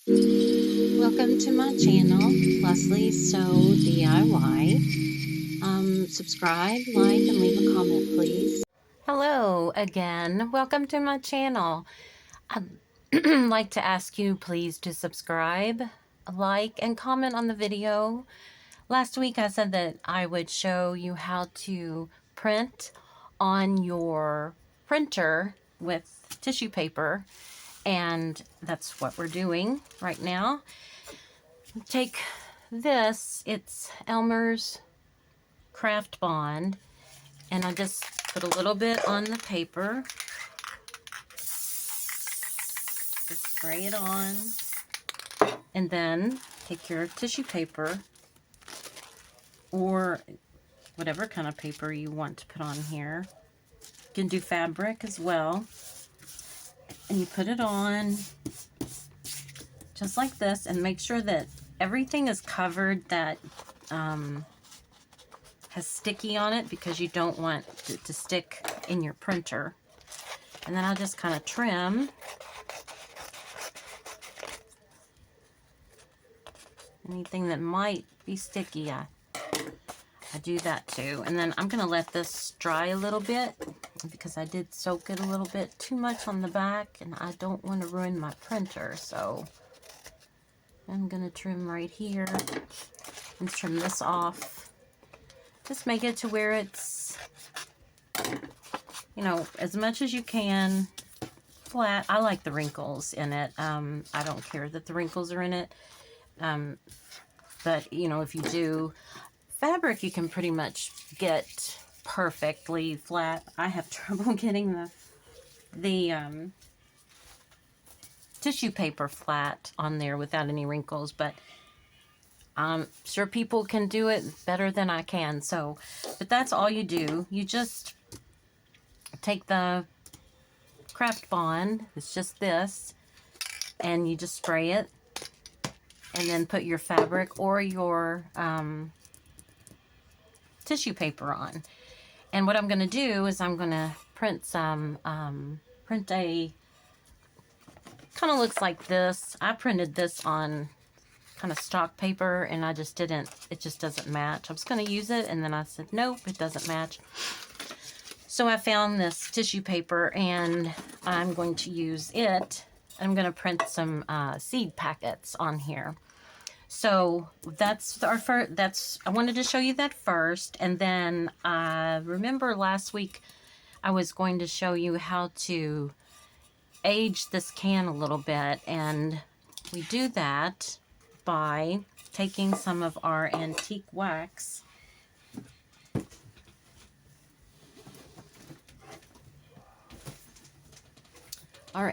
Welcome to my channel, Leslie Sew DIY. Subscribe, like, and leave a comment, please. Hello again. Welcome to my channel. I'd like to ask you please to subscribe, like, and comment on the video. Last week I said that I would show you how to print on your printer with tissue paper, and that's what we're doing right now. Take this, it's Elmer's Craft Bond, and I just put a little bit on the paper. Just spray it on, and then take your tissue paper or whatever kind of paper you want to put on here. You can do fabric as well, and you put it on just like this, and make sure that everything is covered that has sticky on it, because you don't want it to stick in your printer. And then I'll just kind of trim anything that might be sticky. I do that too. And then I'm going to let this dry a little bit, because I did soak it a little bit too much on the back, and I don't want to ruin my printer. So I'm going to trim right here and trim this off. Just make it to where it's, you know, as much as you can flat. I like the wrinkles in it. I don't care that the wrinkles are in it. But, you know, if you do fabric, you can pretty much get perfectly flat. I have trouble getting the tissue paper flat on there without any wrinkles, but I'm sure people can do it better than I can. So, but that's all you do. You just take the Craft Bond, it's just this, and you just spray it, and then put your fabric or your tissue paper on. And what I'm going to do is I'm going to print print a, kind of looks like this. I printed this on kind of stock paper, and I just didn't, it just doesn't match. I was going to use it, and then I said, nope, it doesn't match. So I found this tissue paper, and I'm going to use it. I'm going to print some seed packets on here. So that's our first, I wanted to show you that first. And then remember last week I was going to show you how to age this can a little bit, and we do that by taking some of our antique wax. Our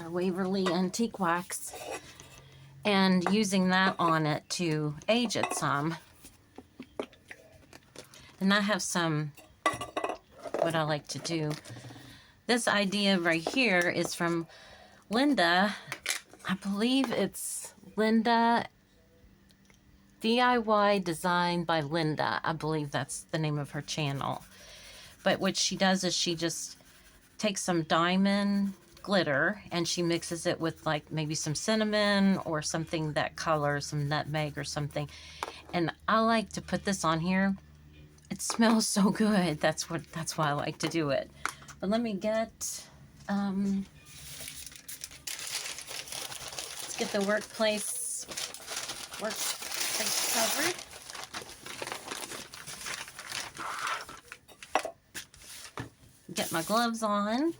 Waverly antique wax, and using that on it to age it some. And I have some, what I like to do. This idea right here is from Linda. I believe it's Linda, DIY Design by Linda. I believe that's the name of her channel. But what she does is she just takes some diamond glitter, and she mixes it with like maybe some cinnamon or something that color, some nutmeg or something. And I like to put this on here. It smells so good. That's why I like to do it. But let me get let's get the workplace covered. Get my gloves on,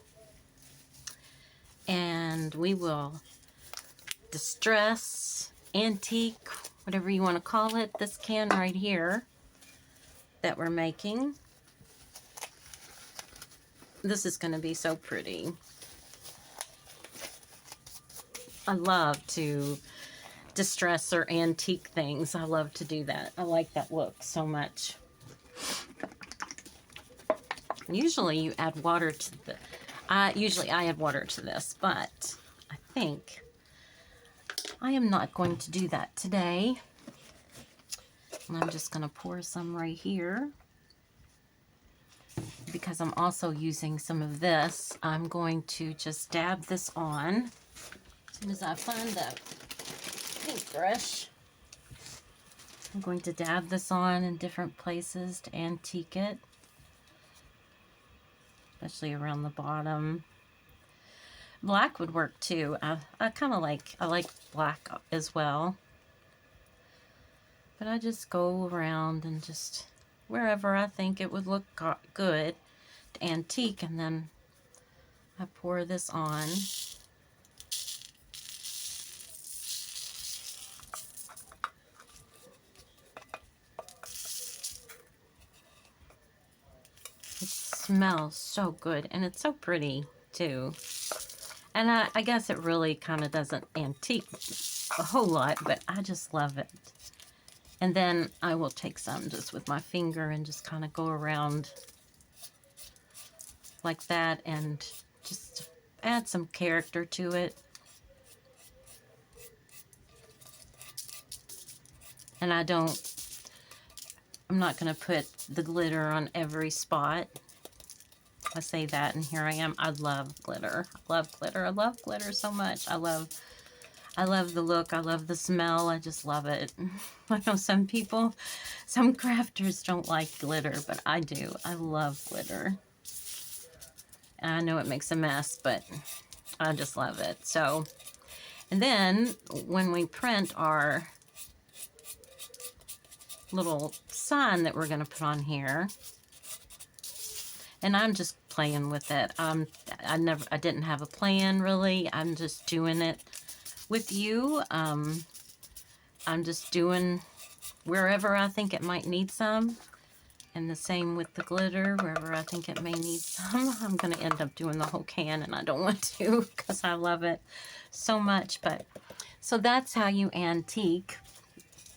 and we will distress, antique, whatever you want to call it, this can right here that we're making. This is going to be so pretty. I love to distress or antique things. I love to do that. I like that look so much. Usually you add water to the, usually I add water to this, but I think I am not going to do that today. And I'm just going to pour some right here, because I'm also using some of this. I'm going to just dab this on As soon as I find that paintbrush, I'm going to dab this on in different places to antique it, especially around the bottom. Black would work too. I kind of like, I like black as well. But I just go around and just wherever I think it would look good to antique, and then I pour this on. It smells so good, and it's so pretty too. And I guess it really kind of doesn't antique a whole lot, but I just love it. And then I will take some just with my finger and just kind of go around like that and just add some character to it. And I'm not going to put the glitter on every spot. I say that, and here I am. I love glitter. I love glitter. I love glitter so much. I love the look. I love the smell. I just love it. I know some people, some crafters don't like glitter, but I do. I love glitter. And I know it makes a mess, but I just love it. So, and then when we print our little sign that we're going to put on here, and I'm just playing with it. I didn't have a plan really. I'm just doing it with you. I'm just doing wherever I think it might need some. And the same with the glitter, wherever I think it may need some. I'm going to end up doing the whole can, and I don't want to because I love it so much. But so that's how you antique.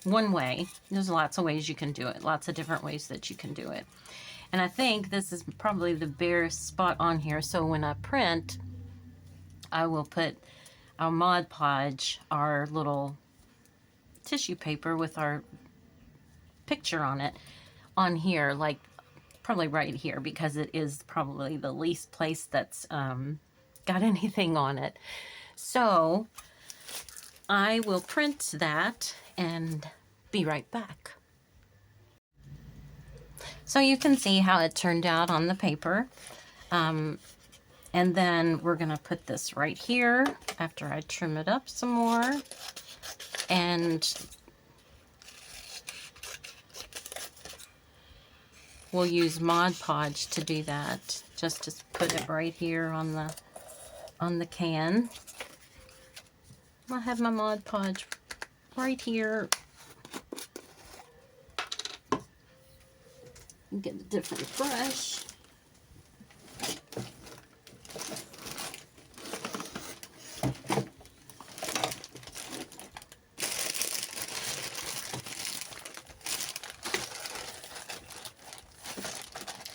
One way. There's lots of ways you can do it. Lots of different ways that you can do it. And I think this is probably the barest spot on here. So when I print, I will put our Mod Podge, our little tissue paper with our picture on it, on here, like probably right here, because it is probably the least place that's got anything on it. So I will print that and be right back. So you can see how it turned out on the paper. And then we're going to put this right here after I trim it up some more. And we'll use Mod Podge to do that. Just to put it right here on the can. I have my Mod Podge right here. Get a different brush.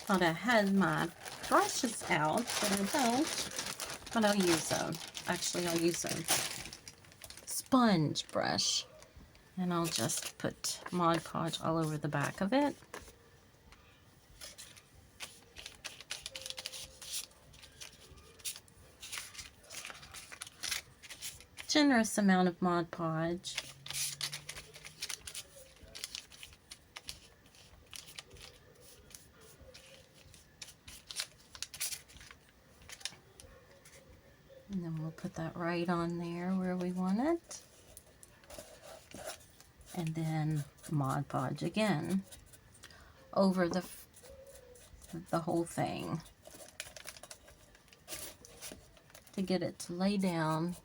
Thought I had my brushes out, but I don't. But I'll use them. Actually, I'll use a sponge brush. And I'll just put Mod Podge all over the back of it. Generous amount of Mod Podge. And then we'll put that right on there where we want it. And then Mod Podge again over the whole thing to get it to lay down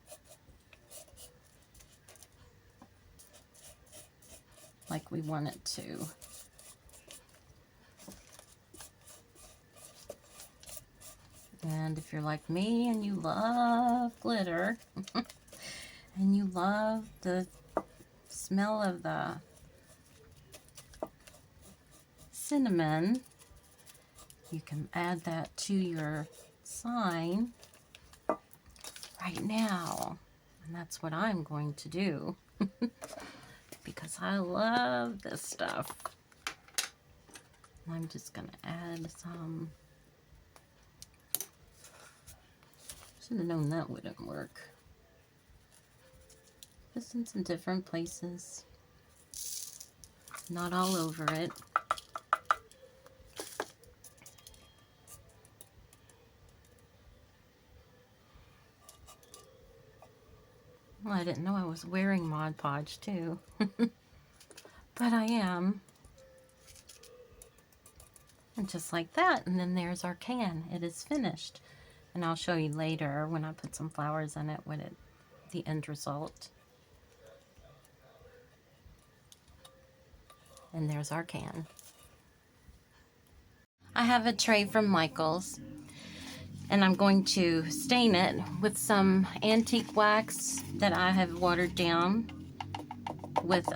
like we want it to. And if you're like me and you love glitter and you love the smell of the cinnamon, you can add that to your sign right now. And that's what I'm going to do because I love this stuff. I'm just going to add some. Should have known that wouldn't work. Just in some different places. Not all over it. Well, I didn't know I was wearing Mod Podge too. But I am. And just like that. And then there's our can. It is finished. And I'll show you later when I put some flowers in it, the end result. And there's our can. I have a tray from Michaels, and I'm going to stain it with some antique wax that I have watered down with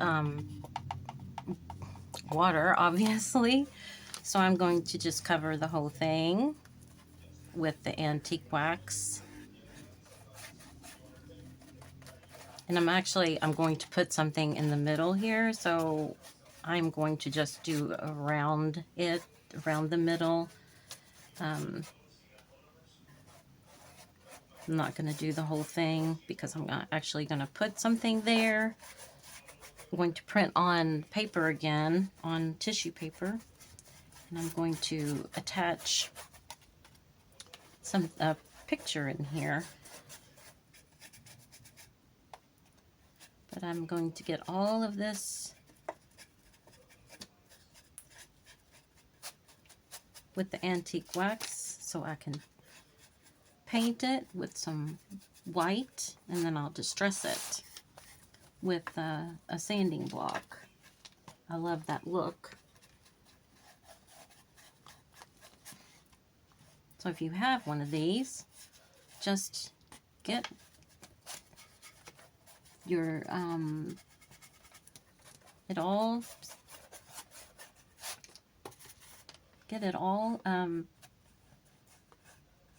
water, obviously. So I'm going to just cover the whole thing with the antique wax. And I'm going to put something in the middle here, so I'm going to just do around the middle. I'm not going to do the whole thing because I'm actually going to put something there. I'm going to print on paper again, on tissue paper, and I'm going to attach a picture in here. But I'm going to get all of this with the antique wax so I can paint it with some white, and then I'll distress it with a sanding block. I love that look. So if you have one of these, just get your it all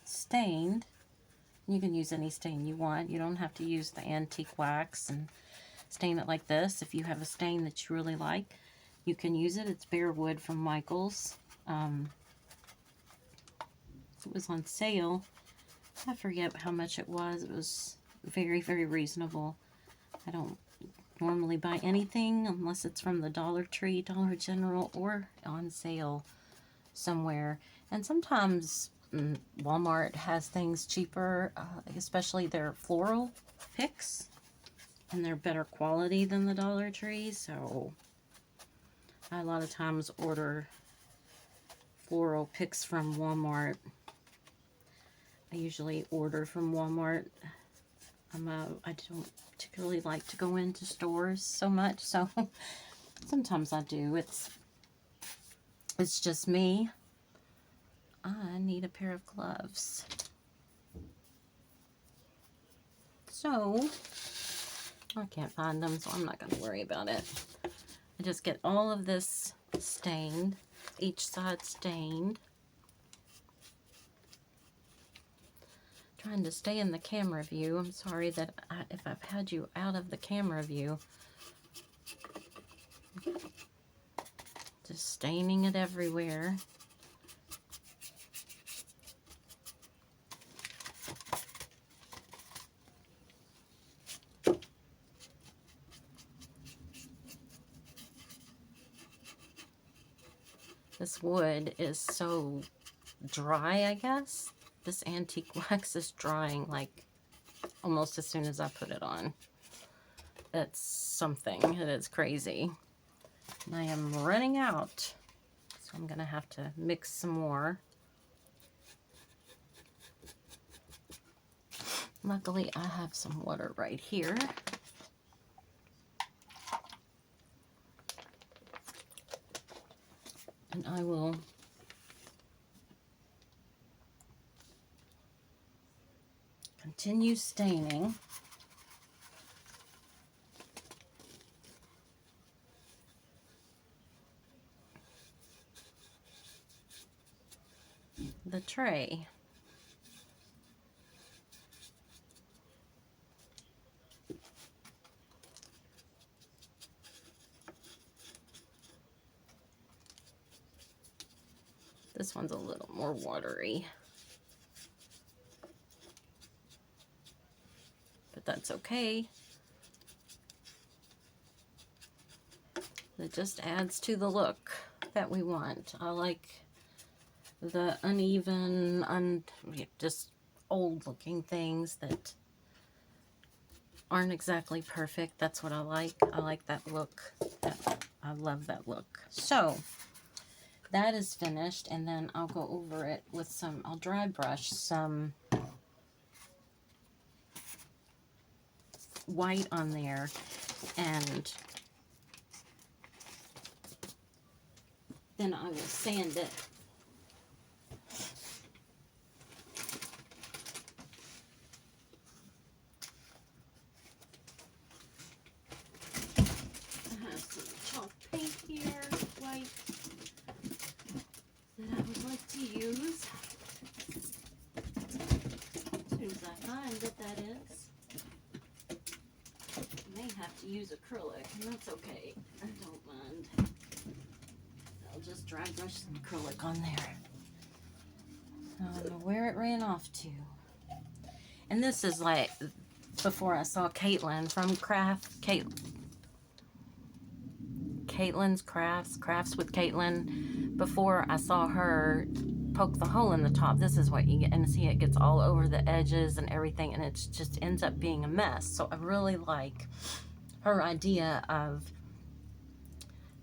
stained. You can use any stain you want. You don't have to use the antique wax and stain it like this. If you have a stain that you really like, you can use it. It's bare wood from Michaels. It was on sale. I forget how much it was. It was very, very reasonable. I don't normally buy anything unless it's from the Dollar Tree, Dollar General, or on sale somewhere. And sometimes Walmart has things cheaper, especially their floral picks, and they're better quality than the Dollar Tree. So I a lot of times order floral picks from Walmart. I usually order from Walmart. I don't particularly like to go into stores so much, so sometimes I do. It's just me. I need a pair of gloves. So I can't find them, so I'm not going to worry about it. I just get all of this stained, each side stained. Trying to stay in the camera view. I'm sorry that if I've had you out of the camera view. Just staining it everywhere. This wood is so dry, I guess. This antique wax is drying like almost as soon as I put it on. It's something. It is crazy. And I am running out, so I'm going to have to mix some more. Luckily, I have some water right here. And I will continue staining. The tray. This one's a little more watery, but that's okay. It just adds to the look that we want. I like the uneven, just old looking things that aren't exactly perfect. That's what I like. I like that look. I love that look. So that is finished, and then I'll go over it with some, I'll dry brush some white on there, and then I will sand it. I have some chalk paint here, white, that I would like to use. As soon as I find that is. I may have to use acrylic, and that's okay. I don't mind. I'll just dry brush some acrylic on there. I don't know where it ran off to. And this is like before I saw Caitlin from Caitlin's Crafts with Caitlin. Before I saw her poke the hole in the top, this is what you get. And see, it gets all over the edges and everything, and it just ends up being a mess. So I really like her idea of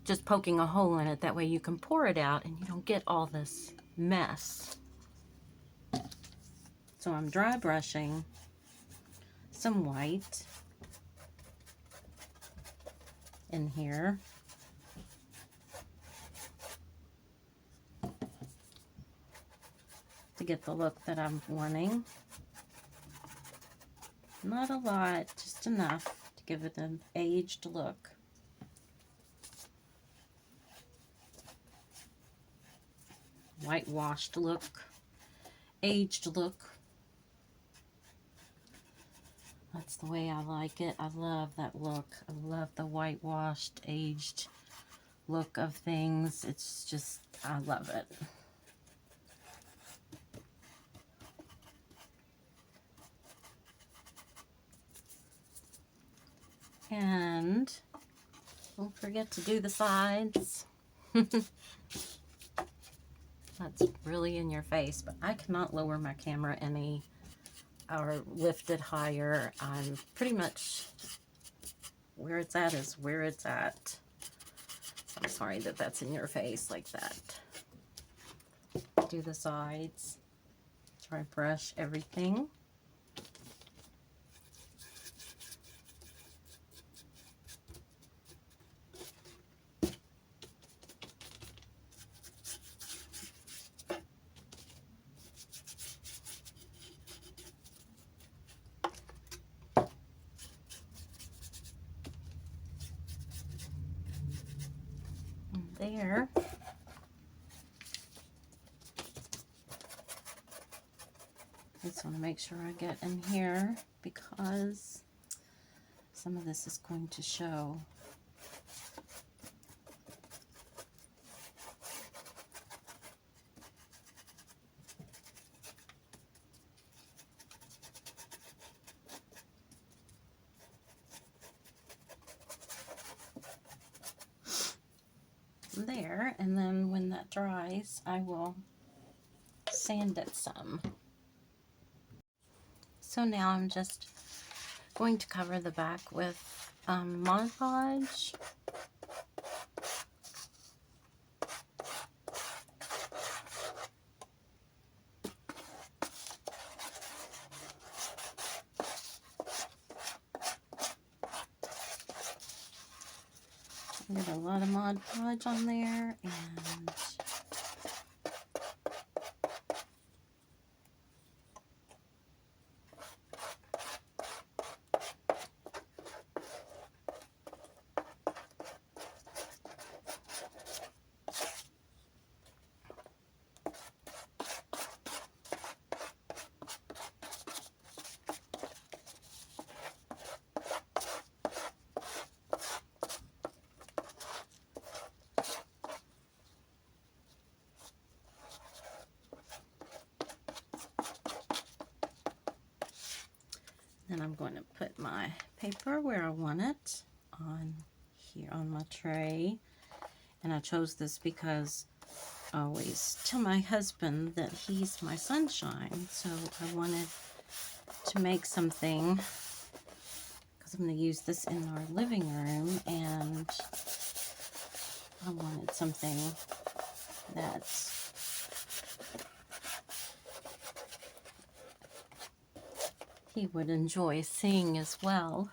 just poking a hole in it. That way you can pour it out and you don't get all this mess. So I'm dry brushing some white in here. To get the look that I'm wanting. Not a lot, just enough to give it an aged look. Whitewashed look, aged look. That's the way I like it. I love that look. I love the whitewashed, aged look of things. It's just, I love it. And don't forget to do the sides. That's really in your face, but I cannot lower my camera any or lift it higher. I'm pretty much where it's at is where it's at. I'm sorry that that's in your face like that. Do the sides. Dry brush everything. There. Just want to make sure I get in here because some of this is going to show. There, and then when that dries, I will sand it some. So now I'm just going to cover the back with Mod Podge. Get a lot of Mod Podge on there, and then I'm going to put my paper where I want it on here on my tray. And I chose this because I always tell my husband that he's my sunshine. So I wanted to make something, because I'm going to use this in our living room, and I wanted something that he would enjoy seeing as well,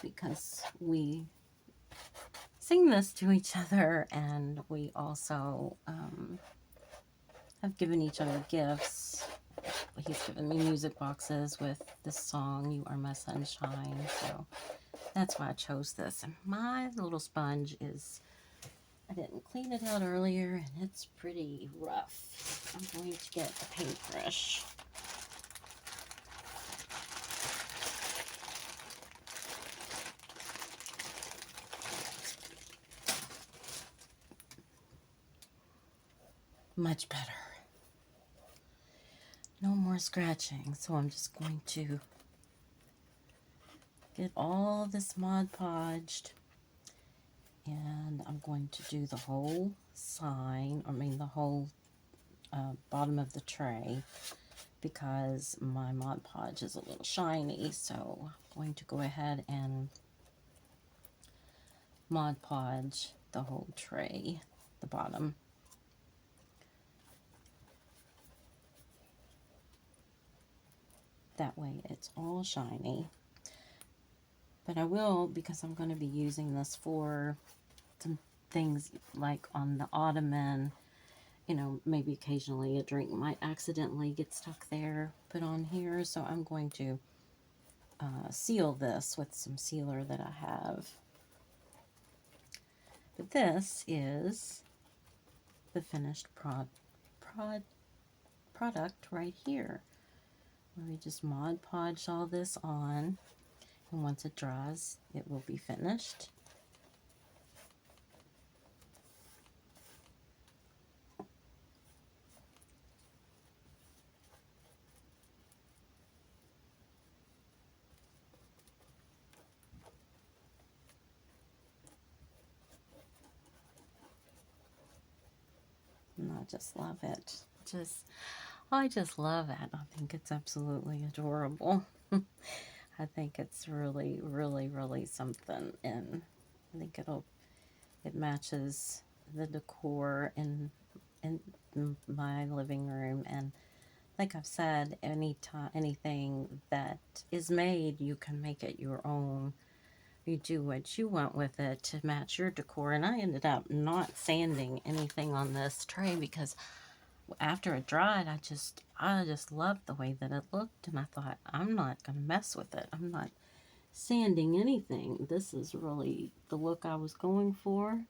because we sing this to each other, and we also have given each other gifts. He's given me music boxes with this song, You Are My Sunshine, so that's why I chose this. And my little sponge is, I didn't clean it out earlier, and it's pretty rough. I'm going to get a paintbrush. Much better. No more scratching, so I'm just going to get all this Mod Podged, and I'm going to do the whole sign, the whole bottom of the tray, because my Mod Podge is a little shiny, so I'm going to go ahead and Mod Podge the whole tray, the bottom. That way it's all shiny. But I will, because I'm going to be using this for some things like on the ottoman, you know, maybe occasionally a drink might accidentally get stuck there, put on here. So I'm going to seal this with some sealer that I have. But this is the finished product right here. Where we just Mod Podge all this on, and once it dries, it will be finished. And I just love it. I just love it. I think it's absolutely adorable. I think it's really, really, really something, and I think it matches the decor in my living room. And like I've said, anything that is made, you can make it your own. You do what you want with it to match your decor. And I ended up not sanding anything on this tray, because after it dried, I just loved the way that it looked, and I thought, I'm not gonna mess with it. I'm not sanding anything. This is really the look I was going for,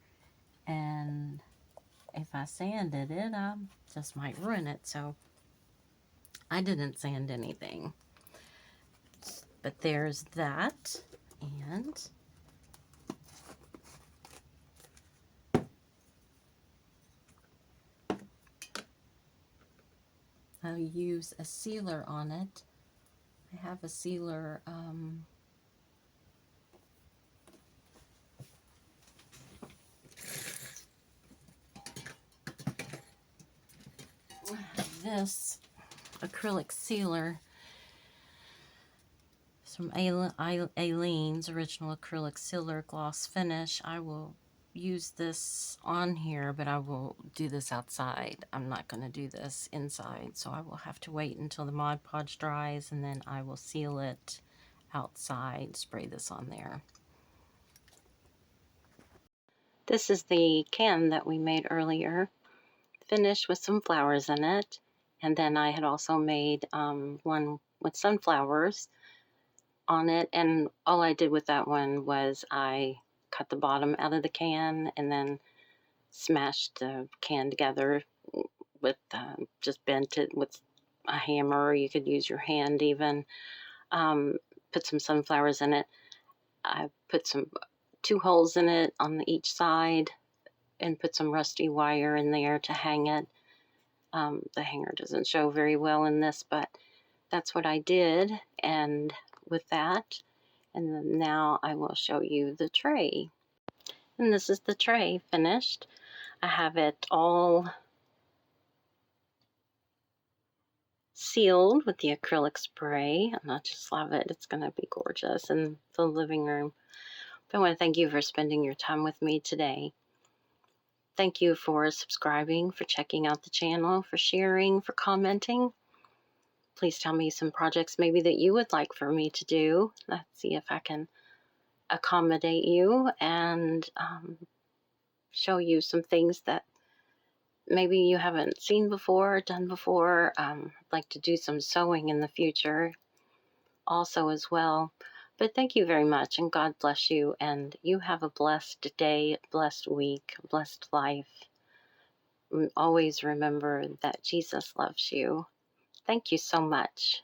and if I sanded it, I just might ruin it. So I didn't sand anything. But there's that, and I'll use a sealer on it. I have a sealer, this acrylic sealer from Aleene's Original Acrylic Sealer Gloss Finish. I will use this on here, but I will do this outside. I'm not going to do this inside, so I will have to wait until the Mod Podge dries, and then I will seal it outside, spray this on there. This is the can that we made earlier, finished with some flowers in it, and then I had also made one with sunflowers on it, and all I did with that one was I cut the bottom out of the can and then smashed the can together with just bent it with a hammer, or you could use your hand even. Put some sunflowers in it. I put 2 holes in it on each side and put some rusty wire in there to hang it. The hanger doesn't show very well in this, but that's what I did. And with that, and then now I will show you the tray. And this is the tray finished. I have it all sealed with the acrylic spray, and I just love it. It's going to be gorgeous in the living room. But I want to thank you for spending your time with me today. Thank you for subscribing, for checking out the channel, for sharing, for commenting. Please tell me some projects maybe that you would like for me to do. Let's see if I can accommodate you and show you some things that maybe you haven't seen before, done before. I'd like to do some sewing in the future also as well. But thank you very much, and God bless you, and you have a blessed day, blessed week, blessed life. Always remember that Jesus loves you. Thank you so much.